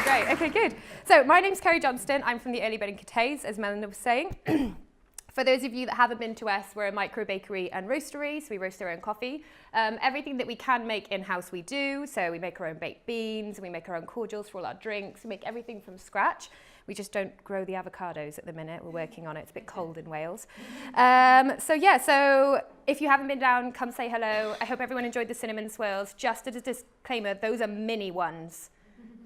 great. Okay, good. So my name's Ceri Johnston. I'm from the Early Bird in Cathays, as Melanie was saying. For those of you that haven't been to us, we're a micro bakery and roastery, so we roast our own coffee. Everything that we can make in-house we do, so we make our own baked beans, we make our own cordials for all our drinks, we make everything from scratch. We just don't grow the avocados at the minute, we're working on it, it's a bit cold in Wales. So if you haven't been down, come say hello. I hope everyone enjoyed the cinnamon swirls. Just as a disclaimer, those are mini ones.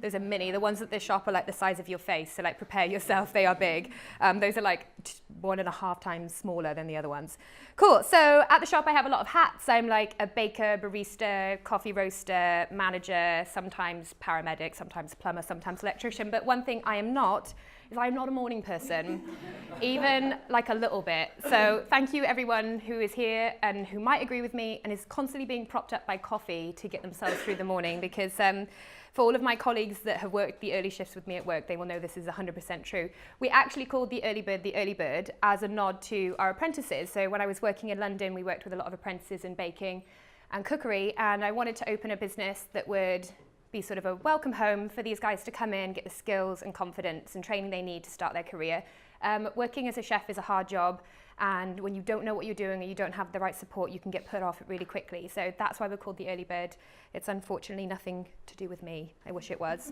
Those are mini. The ones at the shop are like the size of your face, so like prepare yourself, they are big. Those are like 1.5 times smaller than the other ones. Cool, so at the shop I have a lot of hats. I'm like a baker, barista, coffee roaster, manager, sometimes paramedic, sometimes plumber, sometimes electrician. But one thing I am not is I'm not a morning person, even like a little bit. So thank you everyone who is here and who might agree with me and is constantly being propped up by coffee to get themselves through the morning, because for all of my colleagues that have worked the early shifts with me at work, they will know this is 100% true. We actually called the early bird as a nod to our apprentices. So when I was working in London, we worked with a lot of apprentices in baking and cookery, and I wanted to open a business that would be sort of a welcome home for these guys to come in, get the skills and confidence and training they need to start their career. Working as a chef is a hard job, and when you don't know what you're doing or you don't have the right support, you can get put off it really quickly. So that's why we're called the early bird. It's unfortunately nothing to do with me. I wish it was.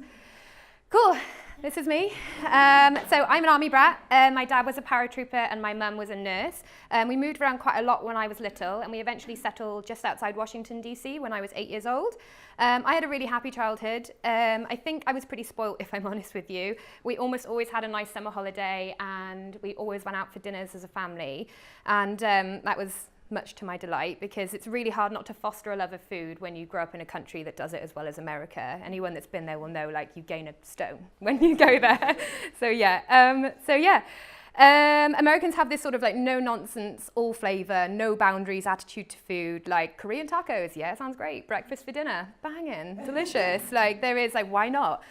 Cool, this is me. So I'm an army brat. My dad was a paratrooper and my mum was a nurse. We moved around quite a lot when I was little, and we eventually settled just outside Washington, DC when I was 8 years old. I had a really happy childhood. I think I was pretty spoilt, if I'm honest with you. We almost always had a nice summer holiday, and we always went out for dinners as a family. And that was much to my delight, because it's really hard not to foster a love of food when you grow up in a country that does it as well as America. Anyone that's been there will know, like, you gain a stone when you go there. Americans have this sort of like no nonsense, all flavor, no boundaries attitude to food, like Korean tacos, yeah, sounds great. Breakfast for dinner, banging, delicious. Like there is like, why not?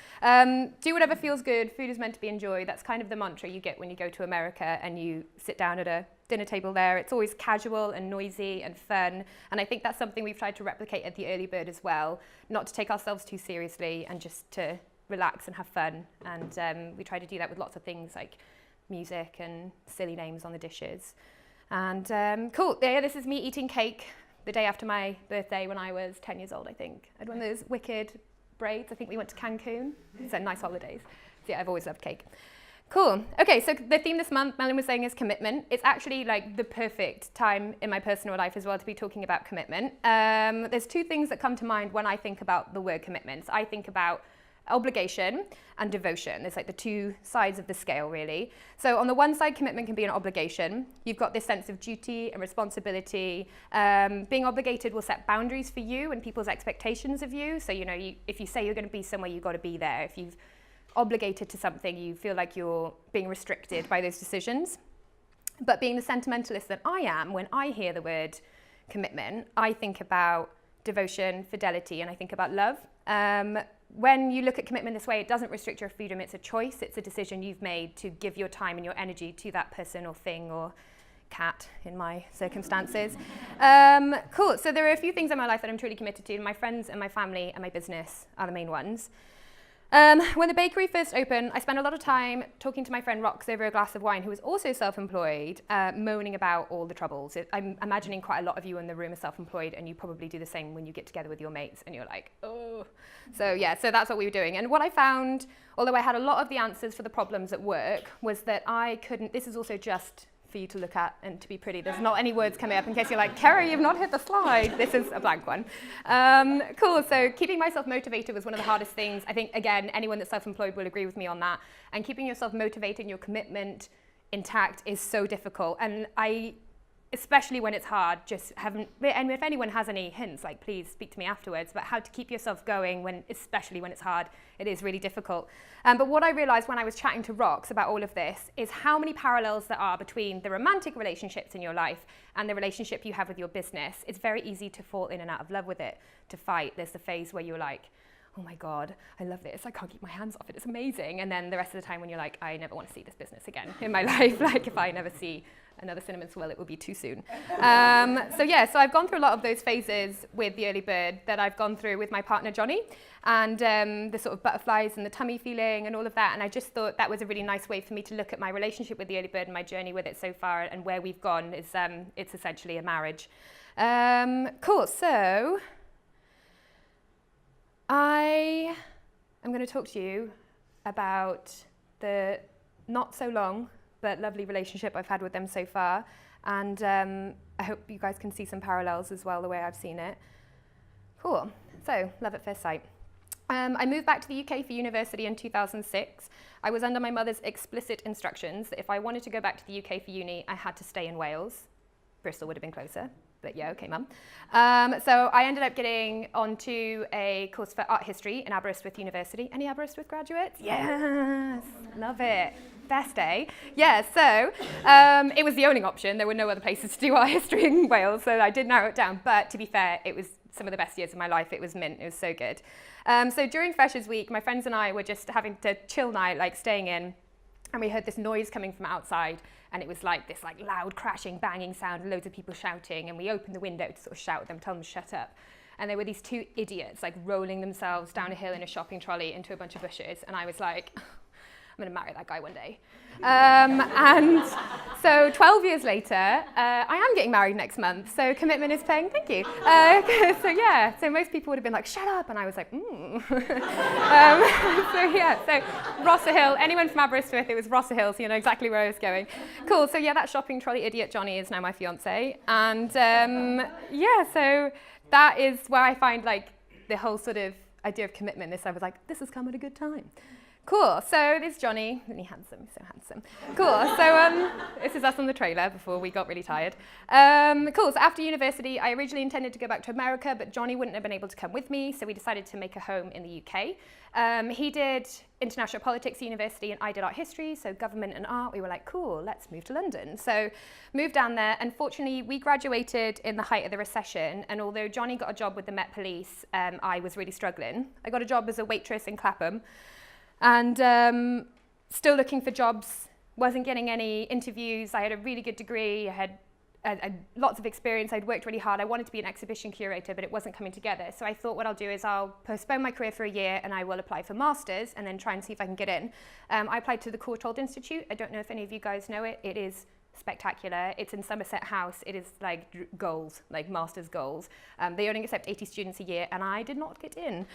Do whatever feels good, food is meant to be enjoyed. That's kind of the mantra you get when you go to America and you sit down at a dinner table there. It's always casual and noisy and fun. And I think that's something we've tried to replicate at the Early Bird as well, not to take ourselves too seriously and just to relax and have fun. And we try to do that with lots of things like music and silly names on the dishes. And cool, yeah, this is me eating cake the day after my birthday when I was 10 years old, I think. I had one of those wicked braids. I think we went to Cancun. So nice holidays. So yeah, I've always loved cake. Cool. Okay, so the theme this month, Melanie was saying, is commitment. It's actually like the perfect time in my personal life as well to be talking about commitment. There's two things that come to mind when I think about the word commitments. I think about obligation and devotion. There's like the two sides of the scale, really. So on the one side, commitment can be an obligation. You've got this sense of duty and responsibility. Being obligated will set boundaries for you and people's expectations of you. So, you know, if you say you're going to be somewhere, you've got to be there. If you've obligated to something, you feel like you're being restricted by those decisions. But being the sentimentalist that I am, when I hear the word commitment, I think about devotion, fidelity, and I think about love. When you look at commitment this way, it doesn't restrict your freedom. It's a choice. It's a decision you've made to give your time and your energy to that person or thing or cat in my circumstances. Cool. So there are a few things in my life that I'm truly committed to. My friends and my family and my business are the main ones. When the bakery first opened, I spent a lot of time talking to my friend Rox over a glass of wine, who was also self-employed, moaning about all the troubles. I'm imagining quite a lot of you in the room are self-employed, and you probably do the same when you get together with your mates and you're like, oh. So yeah, so that's what we were doing. And what I found, although I had a lot of the answers for the problems at work, was that I couldn't, this is also just for you to look at and to be pretty. There's not any words coming up in case you're like, Ceri, you've not hit the slide. This is a blank one. Cool, so keeping myself motivated was one of the hardest things. I think, again, anyone that's self-employed will agree with me on that. And keeping yourself motivated and your commitment intact is so difficult. And especially when it's hard, and if anyone has any hints, like please speak to me afterwards, but how to keep yourself going especially when it's hard, it is really difficult. But what I realized when I was chatting to Rox about all of this is how many parallels there are between the romantic relationships in your life and the relationship you have with your business. It's very easy to fall in and out of love with it, to fight. There's the phase where you're like, oh my God, I love this. I can't keep my hands off it. It's amazing. And then the rest of the time when you're like, I never want to see this business again in my life. Like if I never see another cinnamon swirl, it will be too soon. So I've gone through a lot of those phases with the early bird that I've gone through with my partner, Johnny, and the sort of butterflies and the tummy feeling and all of that. And I just thought that was a really nice way for me to look at my relationship with the early bird and my journey with it so far, and where we've gone is it's essentially a marriage. Cool, so I am going to talk to you about the not so long but lovely relationship I've had with them so far, and I hope you guys can see some parallels as well the way I've seen it. Cool, so love at first sight. I moved back to the UK for university in 2006. I was under my mother's explicit instructions that if I wanted to go back to the UK for uni, I had to stay in Wales. Bristol would have been closer. But yeah, okay, mum. So I ended up getting onto a course for art history in Aberystwyth University. Any Aberystwyth graduates? Yes, love it. Best day. Yeah, so it was the only option. There were no other places to do art history in Wales, so I did narrow it down. But to be fair, it was some of the best years of my life. It was mint. It was so good. So during Freshers Week, my friends and I were just having a chill night, like staying in, and we heard this noise coming from outside. And it was like this like loud crashing, banging sound, loads of people shouting. And we opened the window to sort of shout at them, tell them to shut up. And there were these two idiots like rolling themselves down a hill in a shopping trolley into a bunch of bushes. And I was like, I'm going to marry that guy one day. And so 12 years later, I am getting married next month. So commitment is paying, thank you. So most people would have been like, shut up. And I was like, So Rosser Hill, anyone from Aberystwyth, it was Rosser Hill, so you know exactly where I was going. Cool, so yeah, that shopping trolley idiot Johnny is now my fiance. And so that is where I find like the whole sort of idea of commitment. I was like, this has come at a good time. Cool, so this is Johnny, really handsome, so handsome. Cool, so this is us on the trailer before we got really tired. Cool, so after university, I originally intended to go back to America, but Johnny wouldn't have been able to come with me, so we decided to make a home in the UK. He did international politics at university, and I did art history, so government and art. We were like, cool, let's move to London. So moved down there. Unfortunately, we graduated in the height of the recession, and although Johnny got a job with the Met Police, I was really struggling. I got a job as a waitress in Clapham, and still looking for jobs, wasn't getting any interviews. I had a really good degree, I had lots of experience, I'd worked really hard. I wanted to be an exhibition curator, but it wasn't coming together. So I thought what I'll do is I'll postpone my career for a year and I will apply for masters and then try and see if I can get in. I applied to the Courtauld Institute. I don't know if any of you guys know it. It is spectacular. It's in Somerset House. It is like goals, like master's goals. They only accept 80 students a year, and I did not get in.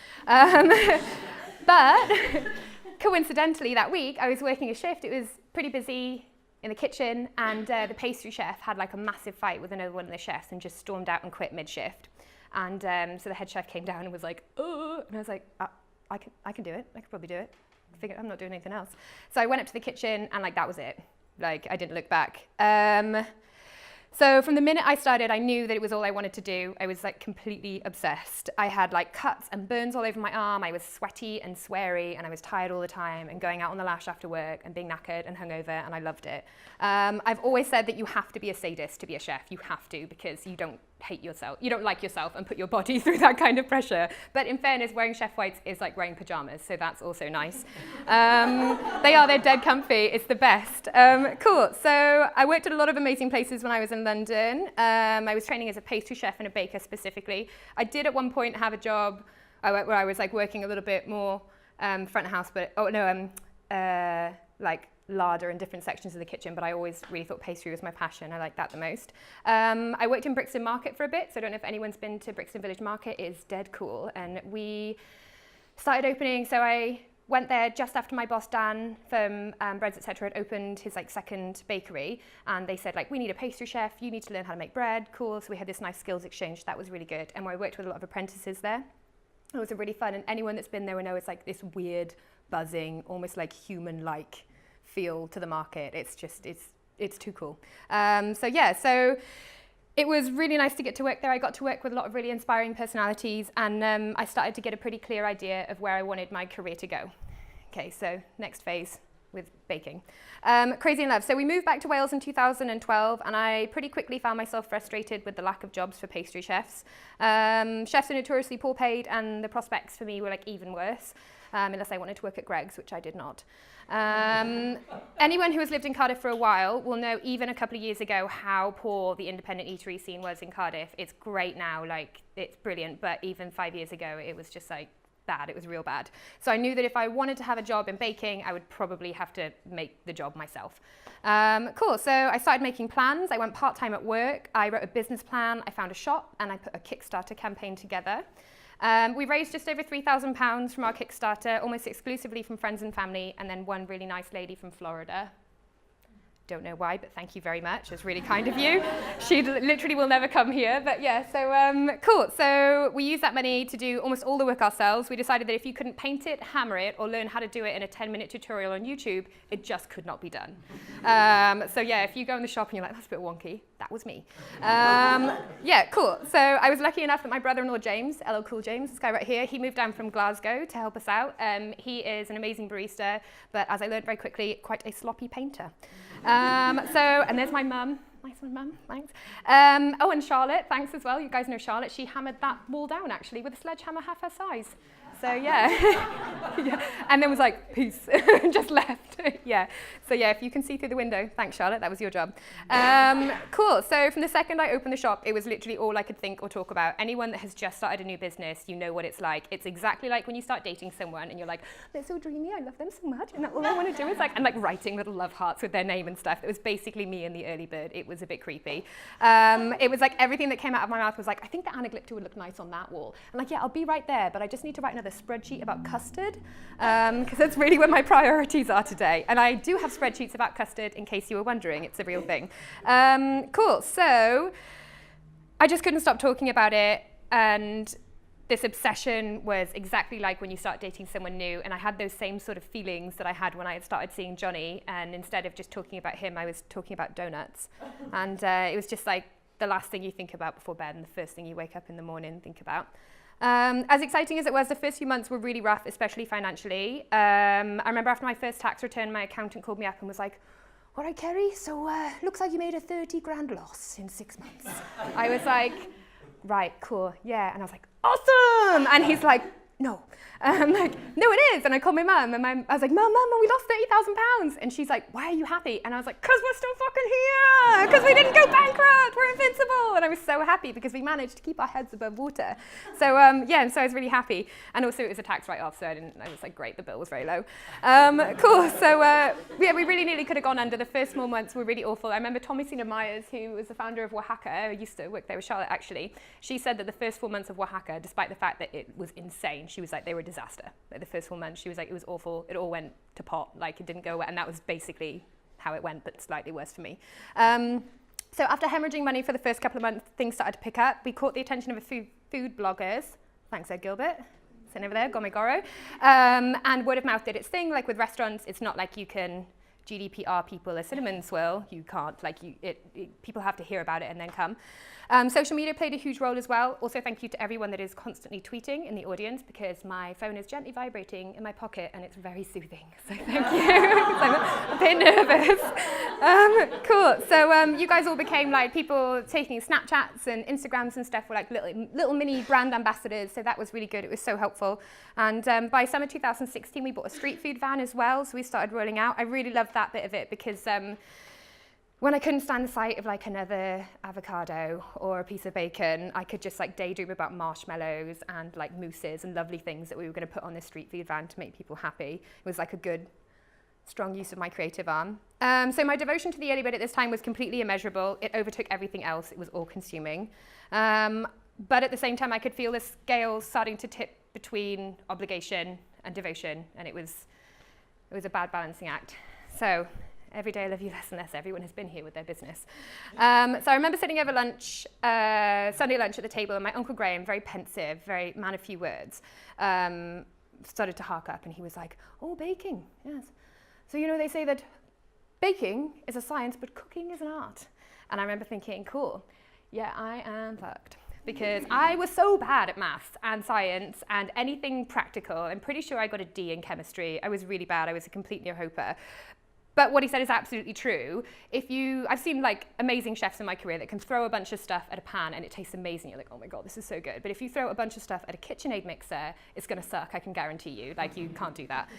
But coincidentally, that week I was working a shift. It was pretty busy in the kitchen, and the pastry chef had like a massive fight with another one of the chefs and just stormed out and quit mid-shift. And so the head chef came down and was like, oh, and I was like, I can do it. I could probably do it. I figured I'm not doing anything else. So I went up to the kitchen, and like that was it. Like, I didn't look back. So from the minute I started, I knew that it was all I wanted to do. I was like completely obsessed. I had like cuts and burns all over my arm. I was sweaty and sweary, and I was tired all the time, and going out on the lash after work and being knackered and hungover, and I loved it. I've always said that you have to be a sadist to be a chef. You have to, because you don't hate yourself. You don't like yourself and put your body through that kind of pressure. But in fairness, wearing chef whites is like wearing pajamas, so that's also nice. They're dead comfy. It's the best. Cool. So I worked at a lot of amazing places when I was in London. I was training as a pastry chef and a baker specifically. I did at one point have a job where I was like working a little bit more front of house, but like larder in different sections of the kitchen, but I always really thought pastry was my passion. I liked that the most. I worked in Brixton Market for a bit, so I don't know if anyone's been to Brixton Village Market. It is dead cool, and we started opening, so I went there just after my boss Dan from Breads Etc. had opened his like second bakery, and they said like, we need a pastry chef, you need to learn how to make bread. Cool. So we had this nice skills exchange. That was really good, and I worked with a lot of apprentices there. It was really fun, and anyone that's been there will know it's like this weird buzzing, almost like human-like feel to the market. It's just, it's too cool. So it was really nice to get to work there. I got to work with a lot of really inspiring personalities, and I started to get a pretty clear idea of where I wanted my career to go. Okay, so next phase, with baking. Crazy in love. So we moved back to Wales in 2012, and I pretty quickly found myself frustrated with the lack of jobs for pastry chefs. Chefs are notoriously poor paid, and the prospects for me were like even worse, unless I wanted to work at Greg's, which I did not. Anyone who has lived in Cardiff for a while will know even a couple of years ago how poor the independent eatery scene was in Cardiff. It's great now, like it's brilliant, but even 5 years ago it was just like bad. It was real bad. So I knew that if I wanted to have a job in baking, I would probably have to make the job myself. Cool, so I started making plans. I went part-time at work. I wrote a business plan. I found a shop, and I put a Kickstarter campaign together. We raised just over £3,000 from our Kickstarter, almost exclusively from friends and family, and then one really nice lady from Florida. Don't know why, but thank you very much. It's really kind of you. She literally will never come here, but yeah, so cool. So we used that money to do almost all the work ourselves. We decided that if you couldn't paint it, hammer it, or learn how to do it in a 10-minute tutorial on YouTube, it just could not be done. So yeah, if you go in the shop and you're like, that's a bit wonky, that was me. Yeah, cool. So I was lucky enough that my brother-in-law, James, LL Cool James, this guy right here, he moved down from Glasgow to help us out. He is an amazing barista, but as I learned very quickly, quite a sloppy painter. And there's my mum. Nice one, Mum, thanks. Oh, and Charlotte, thanks as well. You guys know Charlotte. She hammered that wall down, actually, with a sledgehammer half her size. So, yeah. Yeah. And then was like, peace, just left. Yeah. So, yeah, if you can see through the window, thanks, Charlotte, that was your job. Cool. So, from the second I opened the shop, it was literally all I could think or talk about. Anyone that has just started a new business, you know what it's like. It's exactly like when you start dating someone and you're like, they're so dreamy, I love them so much. And all I want to do is like, and like writing little love hearts with their name and stuff. It was basically me and the early bird. It was a bit creepy. It was like everything that came out of my mouth was like, I think the anaglypta would look nice on that wall. I'm like, yeah, I'll be right there, but I just need to write another spreadsheet about custard, because that's really where my priorities are today. And I do have spreadsheets about custard, in case you were wondering. It's a real thing. Cool. So I just couldn't stop talking about it, and this obsession was exactly like when you start dating someone new, and I had those same sort of feelings that I had when I had started seeing Johnny, and instead of just talking about him, I was talking about donuts. And it was just like the last thing you think about before bed and the first thing you wake up in the morning and think about. As exciting as it was, the first few months were really rough, especially financially. I remember after my first tax return, my accountant called me up and was like, all right, Ceri, so looks like you made a 30 grand loss in 6 months. I was like, right, cool, yeah. And I was like, awesome! And he's like, no. I'm like, no, it is. And I called my mum, and I was like, Mum, we lost £30,000. And she's like, why are you happy? And I was like, because we're still fucking here, because we didn't go bankrupt, we're invincible. And I was so happy because we managed to keep our heads above water. So yeah, and so I was really happy. And also it was a tax write-off, so I was like, great, the bill was very low. Cool, so yeah, we really nearly could have gone under. The first small months were really awful. I remember Thomasina Myers, who was the founder of Oaxaca, who used to work there with Charlotte actually, she said that the first 4 months of Oaxaca, despite the fact that it was insane, she was like, they were a disaster. Like the first 4 months, she was like, it was awful. It all went to pot. Like it didn't go well. And that was basically how it went, but slightly worse for me. So after hemorrhaging money for the first couple of months, things started to pick up. We caught the attention of a few food bloggers. Thanks, Ed Gilbert. Sitting over there, Gomigoro. And word of mouth did its thing. Like with restaurants, it's not like you can GDPR people a cinnamon swirl. You can't. Like people have to hear about it and then come. Social media played a huge role as well. Also, thank you to everyone that is constantly tweeting in the audience, because my phone is gently vibrating in my pocket and it's very soothing. So thank you. I'm a bit nervous. Cool. So you guys all became like people taking Snapchats and Instagrams and stuff were like little mini brand ambassadors. So that was really good. It was so helpful. And by summer 2016, we bought a street food van as well. So we started rolling out. I really loved that bit of it because when I couldn't stand the sight of like another avocado or a piece of bacon, I could just like daydream about marshmallows and like mousses and lovely things that we were going to put on this street food van to make people happy. It was like a good, strong use of my creative arm. So my devotion to the early bird at this time was completely immeasurable. It overtook everything else. It was all consuming. But at the same time, I could feel the scales starting to tip between obligation and devotion. And it was a bad balancing act. So every day I love you less and less. Everyone has been here with their business. So I remember sitting over lunch, Sunday lunch at the table, and my Uncle Graham, very pensive, very man of few words, started to hark up, and he was like, oh, baking, yes. So, you know, they say that baking is a science, but cooking is an art. And I remember thinking, cool, yeah, I am fucked. because I was so bad at maths and science and anything practical. I'm pretty sure I got a D in chemistry. I was really bad. I was a complete near-hoper. But what he said is absolutely true. I've seen like amazing chefs in my career that can throw a bunch of stuff at a pan and it tastes amazing. You're like, oh my God, this is so good. But if you throw a bunch of stuff at a KitchenAid mixer, it's gonna suck, I can guarantee you. Like, you can't do that.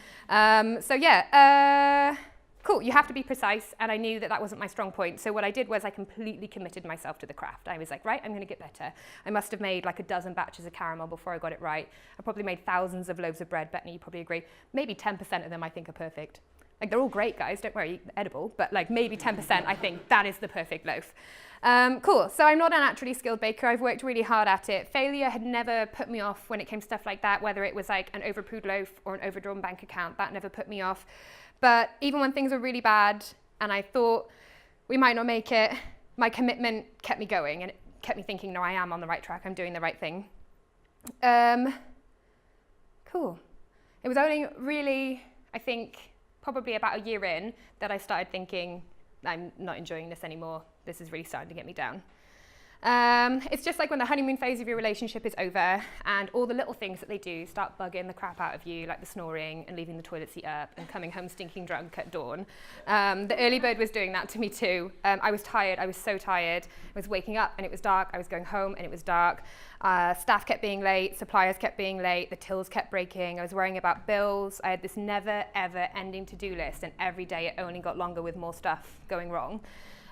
Cool, you have to be precise, and I knew that that wasn't my strong point. So what I did was I completely committed myself to the craft. I was like, right, I'm gonna get better. I must have made like a dozen batches of caramel before I got it right. I probably made thousands of loaves of bread. Bethany, you probably agree. Maybe 10% of them I think are perfect. Like, they're all great, guys, don't worry, edible, but like maybe 10% I think that is the perfect loaf. Cool, so I'm not a naturally skilled baker. I've worked really hard at it. Failure had never put me off when it came to stuff like that, whether it was like an overpooed loaf or an overdrawn bank account, that never put me off. But even when things were really bad and I thought we might not make it, my commitment kept me going and it kept me thinking, no, I am on the right track, I'm doing the right thing. Cool. It was only really, I think, probably about a year in that I started thinking, I'm not enjoying this anymore. This is really starting to get me down. It's just like when the honeymoon phase of your relationship is over and all the little things that they do start bugging the crap out of you, like the snoring and leaving the toilet seat up and coming home stinking drunk at dawn. The early bird was doing that to me too. I was tired, I was so tired. I was waking up and it was dark, I was going home and it was dark. Staff kept being late, suppliers kept being late, the tills kept breaking, I was worrying about bills. I had this never ever ending to-do list and every day it only got longer with more stuff going wrong.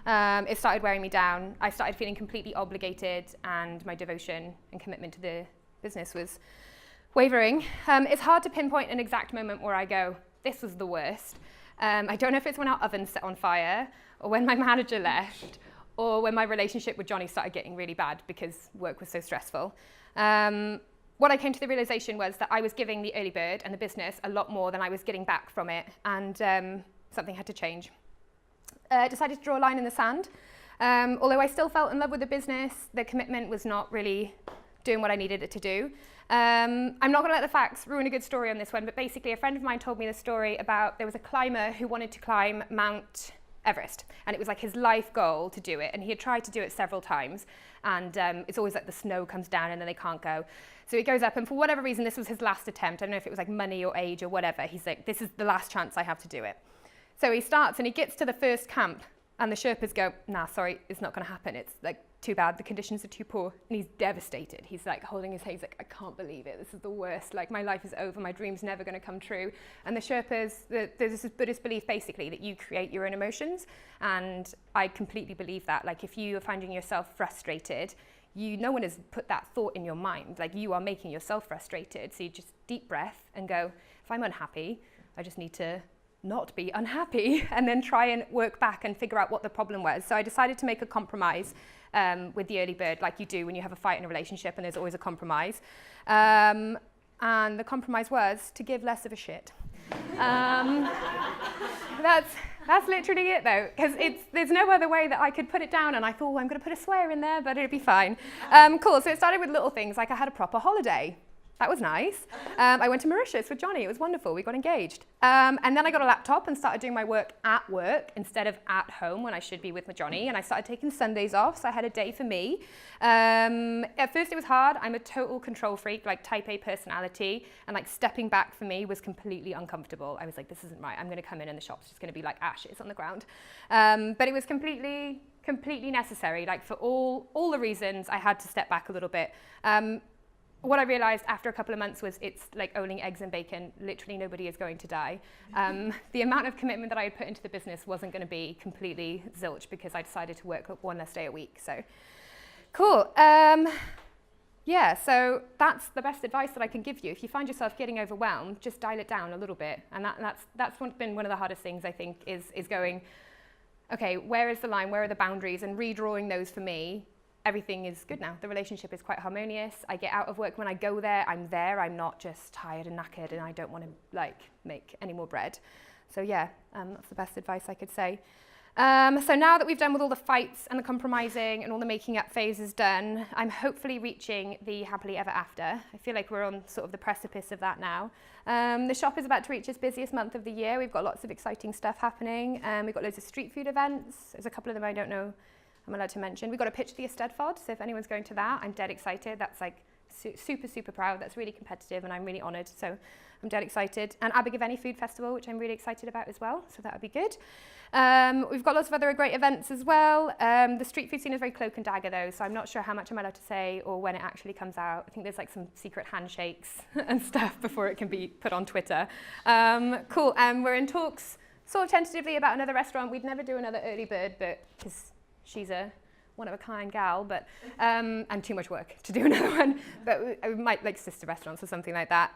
It started wearing me down. I started feeling completely obligated and my devotion and commitment to the business was wavering. It's hard to pinpoint an exact moment where I go, this was the worst. I don't know if it's when our oven set on fire or when my manager left or when my relationship with Johnny started getting really bad because work was so stressful. What I came to the realization was that I was giving the early bird and the business a lot more than I was getting back from it, and something had to change. Decided to draw a line in the sand. Although I still felt in love with the business, the commitment was not really doing what I needed it to do. I'm not going to let the facts ruin a good story on this one, but basically a friend of mine told me the story about there was a climber who wanted to climb Mount Everest, and it was like his life goal to do it, and he had tried to do it several times, and it's always like the snow comes down and then they can't go. So he goes up, and for whatever reason, this was his last attempt. I don't know if it was like money or age or whatever. He's like, this is the last chance I have to do it. So he starts and he gets to the first camp and the Sherpas go, nah, sorry, it's not going to happen. It's like too bad. The conditions are too poor. And he's devastated. He's like holding his head. He's like, I can't believe it. This is the worst. Like, my life is over. My dream's never going to come true. And the Sherpas, there's this Buddhist belief basically that you create your own emotions. And I completely believe that. Like, if you are finding yourself frustrated, no one has put that thought in your mind. Like, you are making yourself frustrated. So you just deep breath and go, if I'm unhappy, I just need to not be unhappy and then try and work back and figure out what the problem was. So I decided to make a compromise with the early bird, like you do when you have a fight in a relationship and there's always a compromise. And the compromise was to give less of a shit. That's literally it though, because there's no other way that I could put it down, and I thought, well, I'm going to put a swear in there, but it'll be fine. Cool, so it started with little things, like I had a proper holiday. That was nice. I went to Mauritius with Johnny. It was wonderful. We got engaged. And then I got a laptop and started doing my work at work instead of at home when I should be with my Johnny. And I started taking Sundays off, so I had a day for me. At first it was hard. I'm a total control freak, like type A personality. And like stepping back for me was completely uncomfortable. I was like, this isn't right. I'm going to come in and the shop's just going to be like ashes on the ground. But it was completely necessary. Like, for all the reasons, I had to step back a little bit. What I realized after a couple of months was it's like owning eggs and bacon. Literally nobody is going to die. The amount of commitment that I had put into the business wasn't going to be completely zilch because I decided to work one less day a week. So, cool. Yeah, so that's the best advice that I can give you. If you find yourself getting overwhelmed, just dial it down a little bit. And that's been one of the hardest things, I think, is going, okay, where is the line? Where are the boundaries? And redrawing those for me. Everything is good now. The relationship is quite harmonious. I get out of work when I go there. I'm not just tired and knackered and I don't want to like make any more bread. So yeah, that's the best advice I could say. So now that we've done with all the fights and the compromising and all the making up phases done, I'm hopefully reaching the happily ever after. I feel like we're on sort of the precipice of that now. The shop is about to reach its busiest month of the year. We've got lots of exciting stuff happening. We've got loads of street food events. There's a couple of them I don't know I'm allowed to mention. We got a pitch at the Eisteddfod, so if anyone's going to that, I'm dead excited. That's like super, super proud. That's really competitive and I'm really honoured. So I'm dead excited. And Abergavenny Food Festival, which I'm really excited about as well. So that would be good. We've got lots of other great events as well. The street food scene is very cloak and dagger though, so I'm not sure how much I'm allowed to say or when it actually comes out. I think there's like some secret handshakes and stuff before it can be put on Twitter. Cool, we're in talks sort of tentatively about another restaurant. We'd never do another early bird, but because she's a one-of-a-kind gal, but and too much work to do another one, but we might like sister restaurants or something like that.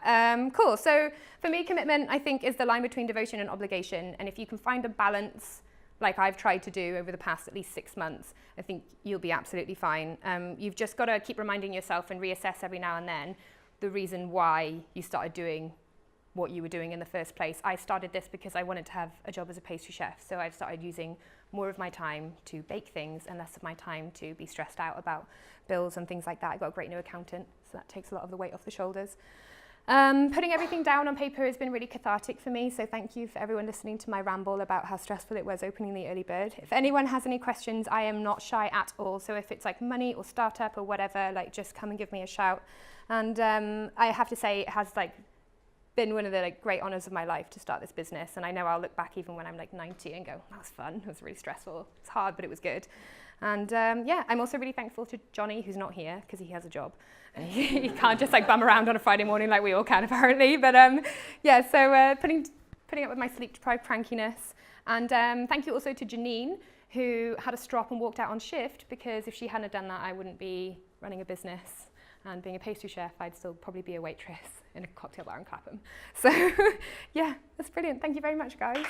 Cool, so for me, commitment, I think, is the line between devotion and obligation, and if you can find a balance, like I've tried to do over the past at least 6 months, I think you'll be absolutely fine. You've just got to keep reminding yourself and reassess every now and then the reason why you started doing what you were doing in the first place. I started this because I wanted to have a job as a pastry chef, so I've started using more of my time to bake things and less of my time to be stressed out about bills and things like that. I got a great new accountant, so that takes a lot of the weight off the shoulders. Putting everything down on paper has been really cathartic for me, so thank you for everyone listening to my ramble about how stressful it was opening the early bird. If anyone has any questions, I am not shy at all, so if it's like money or startup or whatever, like just come and give me a shout. And I have to say it has like been one of the like great honors of my life to start this business, and I know I'll look back even when I'm like 90 and go, that was fun, it was really stressful, it's hard, but it was good. And yeah, I'm also really thankful to Johnny, who's not here because he has a job and he can't just like bum around on a Friday morning like we all can apparently. But yeah, so putting up with my sleep-deprived prankiness. And thank you also to Janine, who had a strop and walked out on shift, because if she hadn't done that, I wouldn't be running a business. And being a pastry chef, I'd still probably be a waitress in a cocktail bar in Clapham. So yeah, that's brilliant. Thank you very much, guys.